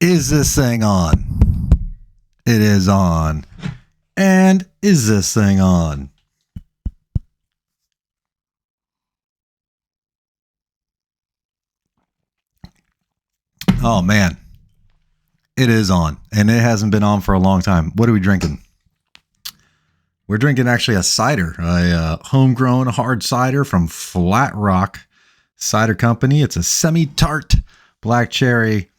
Is this thing on? It is on. And is this thing on? Oh, man. It is on. And it hasn't been on for a long time. What are we drinking? We're drinking actually a cider. A homegrown hard cider from Flat Rock Cider Company. It's a semi-tart black cherry.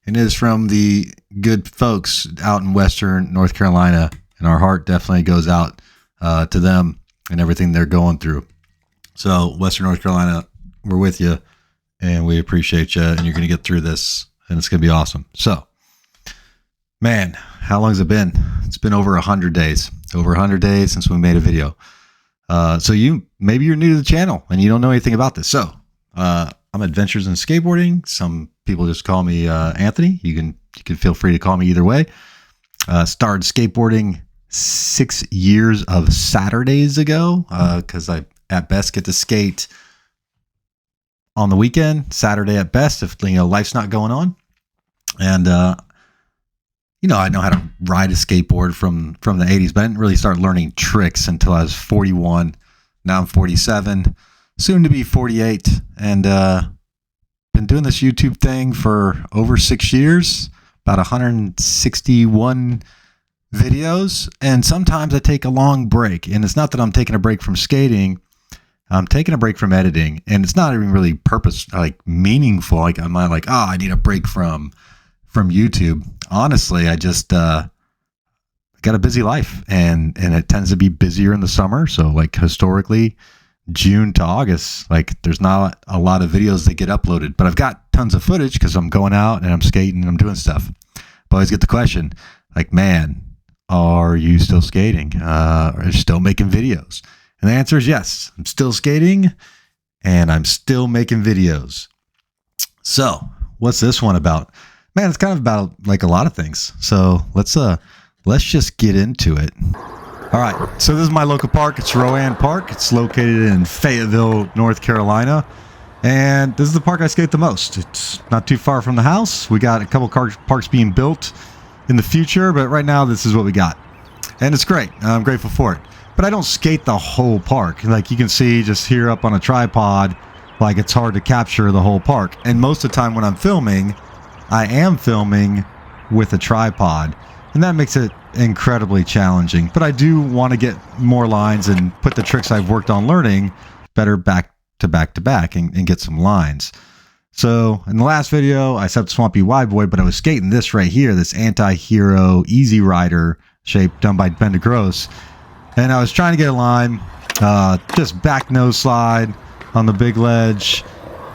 And it is from the good folks out in Western North Carolina. And our heart definitely goes out to them and everything they're going through. So, Western North Carolina, we're with you. And we appreciate you. And you're going to get through this. And it's going to be awesome. So, man, how long has it been? It's been over 100 days. Over 100 days since we made a video. So maybe you're new to the channel and you don't know anything about this. So I'm Adventures in Skateboarding. Some people just call me Anthony. You can feel free to call me either way. Started skateboarding 6 years of Saturdays ago because I at best get to skate on the weekend, Saturday at best, if life's not going on. And I know how to ride a skateboard from the 80s, but I didn't really start learning tricks until I was 41. Now I'm 47, soon to be 48, and been doing this YouTube thing for over 6 years, about 161 videos, and sometimes I take a long break, and it's not that I'm taking a break from skating, I'm taking a break from editing, and it's not even really meaningful. Like I'm not like, I need a break from YouTube. Honestly, I just got a busy life, and it tends to be busier in the summer. So like historically, June to August, like there's not a lot of videos that get uploaded, but I've got tons of footage because I'm going out and I'm skating and I'm doing stuff. But I always get the question like, man, are you still skating? Are you still making videos? And the answer is yes. I'm still skating and I'm still making videos. So what's this one about? Man, it's kind of about like a lot of things. So let's just get into it. All right. So this is my local park. It's Rowan Park. It's located in Fayetteville, North Carolina. And this is the park I skate the most. It's not too far from the house. We got a couple parks being built in the future, but right now this is what we got. And it's great. I'm grateful for it. But I don't skate the whole park. Like you can see just here up on a tripod, like it's hard to capture the whole park. And most of the time when I'm filming, I am filming with a tripod, and that makes it incredibly challenging. But I do want to get more lines and put the tricks I've worked on learning better back to back and get some lines. So in the last video, I set up Swampy Wide Boy, but I was skating this right here, this anti-hero Easy Rider shape done by Ben DeGrosse. And I was trying to get a line, just back nose slide on the big ledge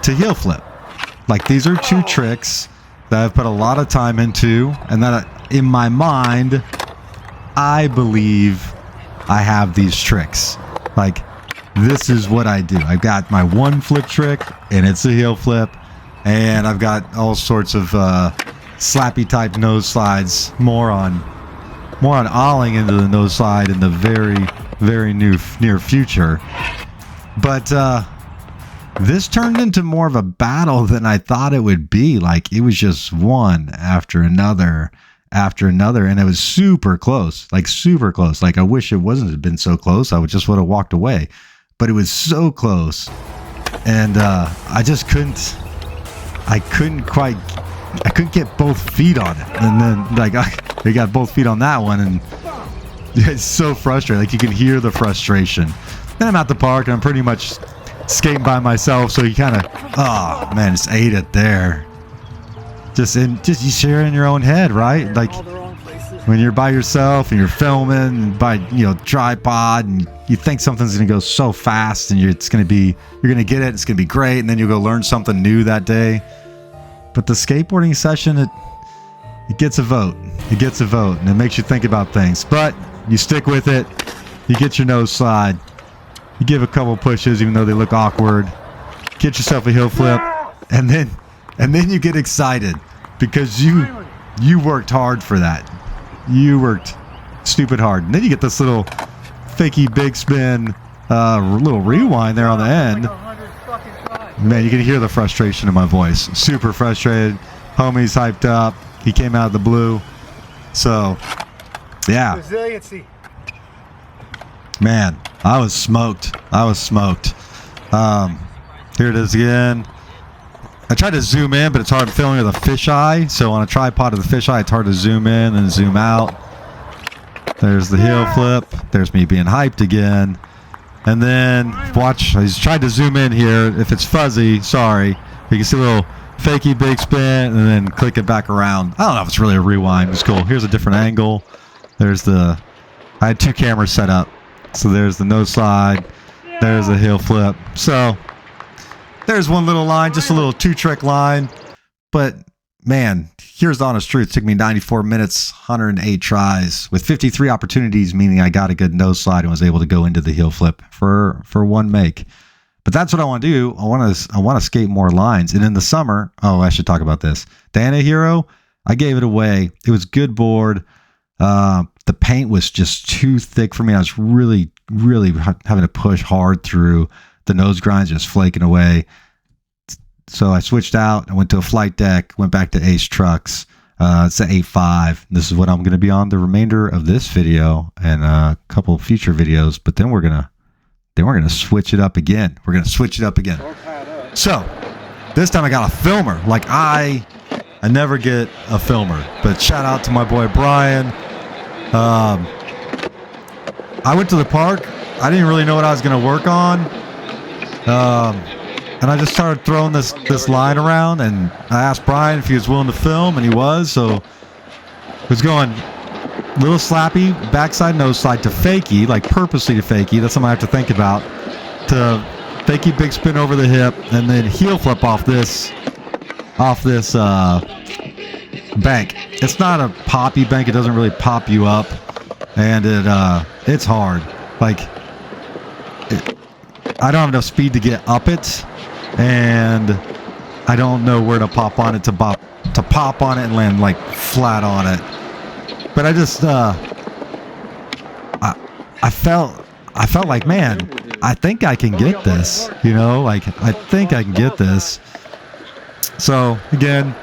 to heel flip. Like these are two tricks that I've put a lot of time into, and that in my mind, I believe I have these tricks. Like, this is what I do. I've got my one flip trick, and it's a heel flip, and I've got all sorts of slappy type nose slides, more on olling into the nose slide in the very, very near future. But this turned into more of a battle than I thought it would be. Like it was just one after another, and it was super close. Like super close. Like I wish it wasn't been so close. I would have walked away, but it was so close, and I just couldn't. I couldn't get both feet on it, and then like I got both feet on that one, and it's so frustrating. Like you can hear the frustration. Then I'm at the park and I'm pretty much skating by myself, so you kind of, oh man, just ate it there. Just you share in your own head, right? Like when you're by yourself and you're filming by tripod, and you think something's gonna go so fast, and you're gonna get it, it's gonna be great, and then you'll go learn something new that day. But the skateboarding session, it gets a vote. It gets a vote, and it makes you think about things. But you stick with it. You get your nose slide. You give a couple pushes, even though they look awkward. Get yourself a heel flip, and then you get excited because you worked hard for that. You worked stupid hard, and then you get this little fakey big spin, little rewind there on the end. Man, you can hear the frustration in my voice. Super frustrated. Homie's hyped up. He came out of the blue. So, yeah. Resiliency. Man, I was smoked. I was smoked. Here it is again. I tried to zoom in, but it's hard filming with a fisheye. So on a tripod with a fisheye, it's hard to zoom in and zoom out. There's the heel flip. There's me being hyped again. And then, watch, I just tried to zoom in here. If it's fuzzy, sorry. You can see a little fakey big spin and then click it back around. I don't know if it's really a rewind. It's cool. Here's a different angle. There's the, I had 2 cameras set up. So there's the nose slide. There's the heel flip. So there's one little line, just a little 2-trick line. But man, here's the honest truth. It took me 94 minutes, 108 tries with 53 opportunities, meaning I got a good nose slide and was able to go into the heel flip for one make. But that's what I want to do. I want to skate more lines. And in the summer, oh, I should talk about this. Dana Hero, I gave it away. It was good board. The paint was just too thick for me. I was really, really having to push hard through the nose grinds, just flaking away. So I switched out. I went to a flight deck, went back to Ace Trucks. It's an 8.5. This is what I'm going to be on the remainder of this video and a couple of future videos. But then we're gonna switch it up again. We're gonna switch it up again. So this time I got a filmer. Like I never get a filmer. But shout out to my boy Brian. I went to the park. I didn't really know what I was going to work on. And I just started throwing this line around, and I asked Brian if he was willing to film, and he was. So it was going little slappy, backside nose slide to fakie, like purposely to fakie. That's something I have to think about. To fakie big spin over the hip, and then heel flip off this bank. It's not a poppy bank. It doesn't really pop you up, and it's hard. Like I don't have enough speed to get up it, and I don't know where to pop on it to pop on it and land like flat on it. But I just I felt like, man, I think I can get this. You know, like I think I can get this. So again,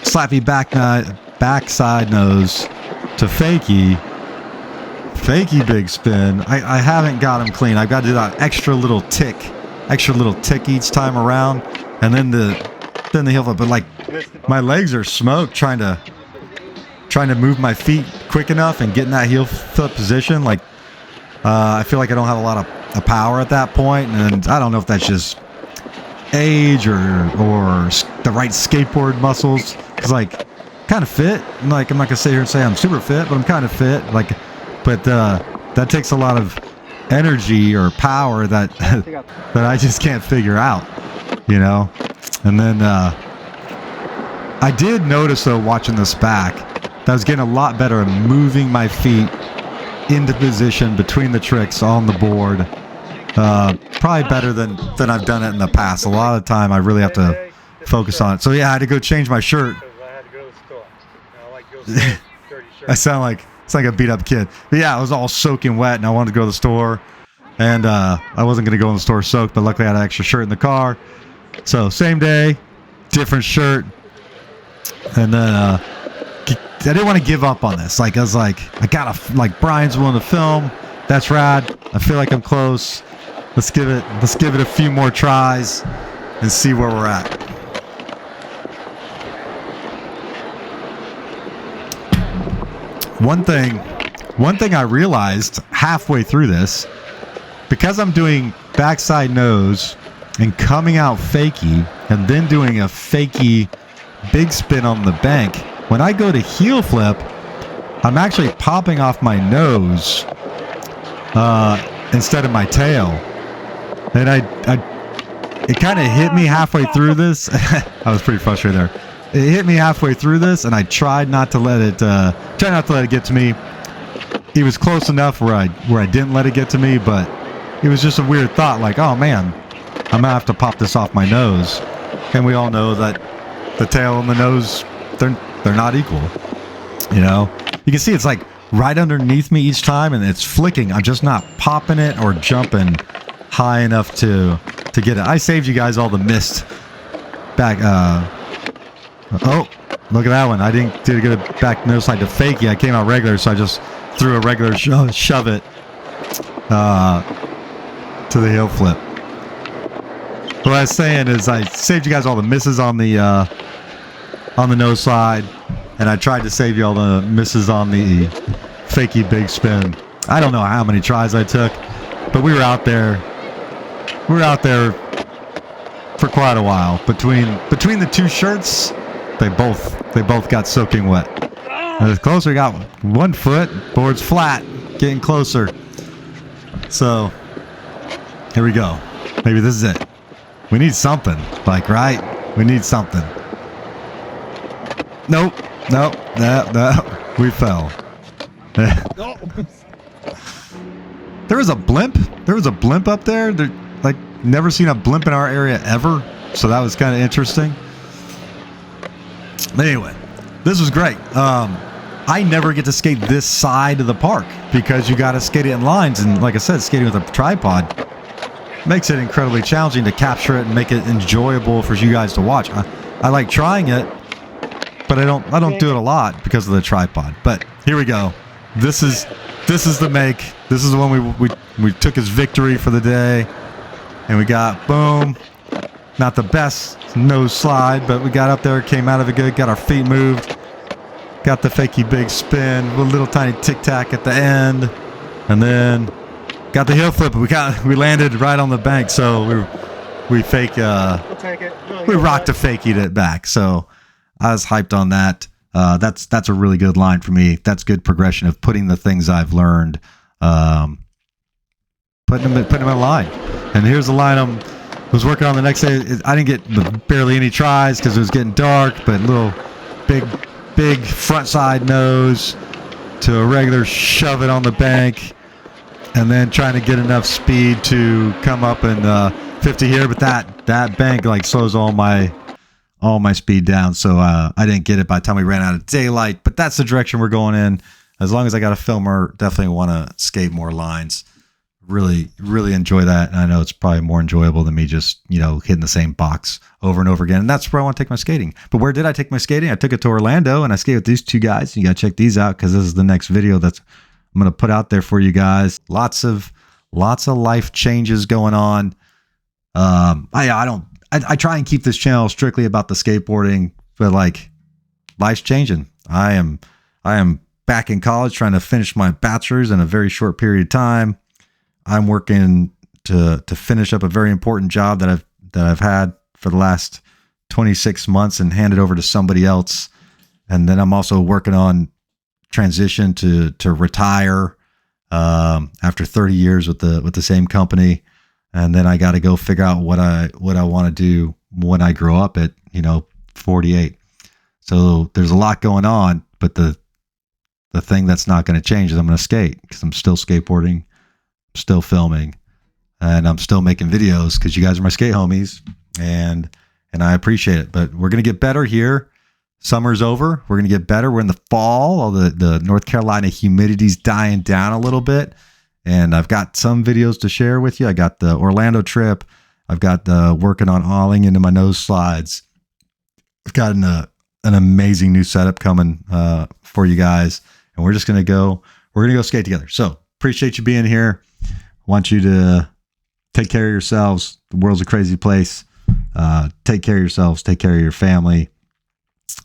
slappy backside nose to fakie big spin. I haven't got him clean. I've got to do that extra little tick each time around, and then the heel flip. But like my legs are smoked trying to move my feet quick enough and get in that heel flip position. Like I feel like I don't have a lot of power at that point, and I don't know if that's just age or the right skateboard muscles. Cause like kind of fit. Like I'm not gonna sit here and say I'm super fit, but I'm kind of fit. Like, but that takes a lot of energy or power that I just can't figure out, you know. And then I did notice though, watching this back, that I was getting a lot better at moving my feet into position between the tricks on the board. Probably better than I've done it in the past. A lot of the time I really have to focus on it. So yeah, I had to go change my shirt. I sound like it's like a beat up kid. But yeah, I was all soaking wet and I wanted to go to the store, and I wasn't going to go in the store soaked, but luckily I had an extra shirt in the car. So same day, different shirt. And then I didn't want to give up on this. Like I was like, Brian's willing to film. That's rad. I feel like I'm close. Let's give it a few more tries and see where we're at. One thing I realized halfway through this, because I'm doing backside nose and coming out fakie and then doing a fakie big spin on the bank, when I go to heel flip, I'm actually popping off my nose instead of my tail. And it kind of hit me halfway through this. I was pretty frustrated there. It hit me halfway through this, and I tried not to let it get to me. It was close enough where I didn't let it get to me, but it was just a weird thought, like, oh man, I'm gonna have to pop this off my nose. And we all know that the tail and the nose, they're not equal. You know, you can see it's like right underneath me each time, and it's flicking. I'm just not popping it or jumping high enough to get it. I saved you guys all the missed back. Oh, Look at that one. I didn't get a back nose slide to fakie. I came out regular, so I just threw a regular shove it to the heel flip. What I was saying is I saved you guys all the misses on the nose slide, and I tried to save you all the misses on the fakie big spin. I don't know how many tries I took, but we were out there. We were out there for quite a while. Between the two shirts, they both got soaking wet. As closer, got 1 foot, board's flat, getting closer. So here we go. Maybe this is it. We need something, like, right? We need something. Nope. No. We fell. There was a blimp. There was a blimp up there. Like, never seen a blimp in our area ever. So that was kind of interesting. But anyway, this was great. I never get to skate this side of the park because you got to skate it in lines. And like I said, skating with a tripod makes it incredibly challenging to capture it and make it enjoyable for you guys to watch. I like trying it, but I don't do it a lot because of the tripod. But here we go. This is the make. This is the one we took as victory for the day, and we got boom. Not the best nose slide, but we got up there, came out of it good, got our feet moved, got the fakie big spin, a little tiny tic tac at the end, and then got the heel flip. We landed right on the bank, so we fake we'll take it. We rocked a fakie it back. So I was hyped on that. That's a really good line for me. That's good progression of putting the things I've learned, putting them in a line. And here's the line I was working on the next day. I didn't get barely any tries because it was getting dark, but little big front side nose to a regular shove it on the bank, and then trying to get enough speed to come up and 50 here. But that bank like slows all my speed down, so I didn't get it by the time we ran out of daylight. But that's the direction we're going in. As long as I got a filmer, definitely want to skate more lines. Really enjoy that, and I know it's probably more enjoyable than me just hitting the same box over and over again. And that's where I want to take my skating. But where did I take my skating? I took it to Orlando, and I skated with these two guys. You got to check these out because this is the next video that's I'm going to put out there for you guys. Lots of life changes going on. I try and keep this channel strictly about the skateboarding, but like life's changing. I am back in college trying to finish my bachelor's in a very short period of time. I'm working to finish up a very important job that I've had for the last 26 months and hand it over to somebody else. And then I'm also working on transition to retire after 30 years with the same company. And then I got to go figure out what I want to do when I grow up at 48. So there's a lot going on, but the thing that's not going to change is I'm going to skate because I'm still skateboarding, still filming, and I'm still making videos because you guys are my skate homies, and I appreciate it. But we're going to get better here. Summer's over. We're going to get better. We're in the fall. All the North Carolina humidity's dying down a little bit. And I've got some videos to share with you. I got the Orlando trip. I've got the working on awling into my nose slides. I've got an amazing new setup coming for you guys. And we're going to go skate together. So appreciate you being here. Want you to take care of yourselves. The world's a crazy place. Take care of yourselves. Take care of your family.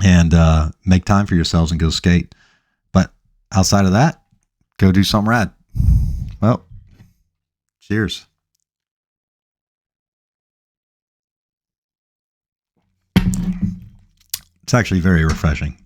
And make time for yourselves and go skate. But outside of that, go do something rad. Well, cheers. It's actually very refreshing.